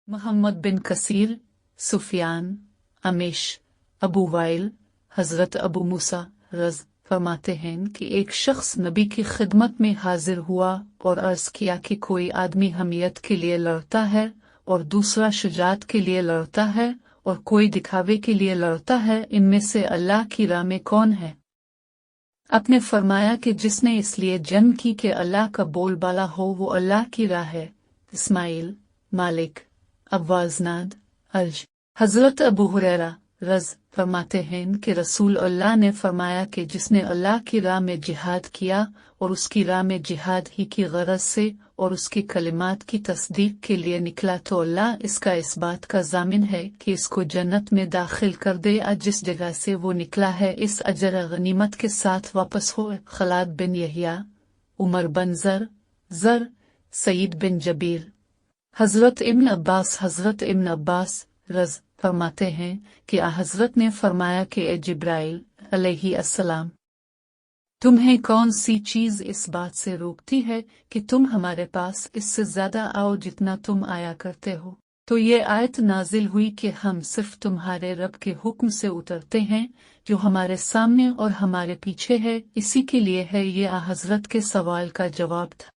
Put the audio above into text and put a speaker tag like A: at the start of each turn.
A: محمد بن کثیر، سفیان، امیش، ابو وائل، حضرت ابو موسیٰ رض فرماتے ہیں کہ ایک شخص نبی کی خدمت میں حاضر ہوا اور عرض کیا کہ کوئی آدمی حمیت کے لیے لڑتا ہے اور دوسرا شجاعت کے لیے لڑتا ہے اور کوئی دکھاوے کے لیے لڑتا ہے، ان میں سے اللہ کی راہ میں کون ہے؟ آپ نے فرمایا کہ جس نے اس لیے جنگ کی کہ اللہ کا بول بالا ہو وہ اللہ کی راہ ہے۔ اسماعیل، مالک، ابوازناد، الج۔ حضرت ابو ہریرہ رض فرماتے ہیں کہ رسول اللہ نے فرمایا کہ جس نے اللہ کی راہ میں جہاد کیا اور اس کی راہ میں جہاد ہی کی غرض سے اور اس کی کلمات کی تصدیق کے لیے نکلا تو اللہ اس کا اس بات کا ضامن ہے کہ اس کو جنت میں داخل کر دے، جس جگہ سے وہ نکلا ہے اس اجر غنیمت کے ساتھ واپس ہو۔ خالد بن یحییٰ، عمر بن زر، سعید بن جبیر، حضرت ابن عباس رض فرماتے ہیں کہ حضرت نے فرمایا کہ اے جبرائیل علیہ السلام، تمہیں کون سی چیز اس بات سے روکتی ہے کہ تم ہمارے پاس اس سے زیادہ آؤ جتنا تم آیا کرتے ہو؟ تو یہ آیت نازل ہوئی کہ ہم صرف تمہارے رب کے حکم سے اترتے ہیں جو ہمارے سامنے اور ہمارے پیچھے ہے، اسی کے لیے ہے۔ یہ حضرت کے سوال کا جواب تھا۔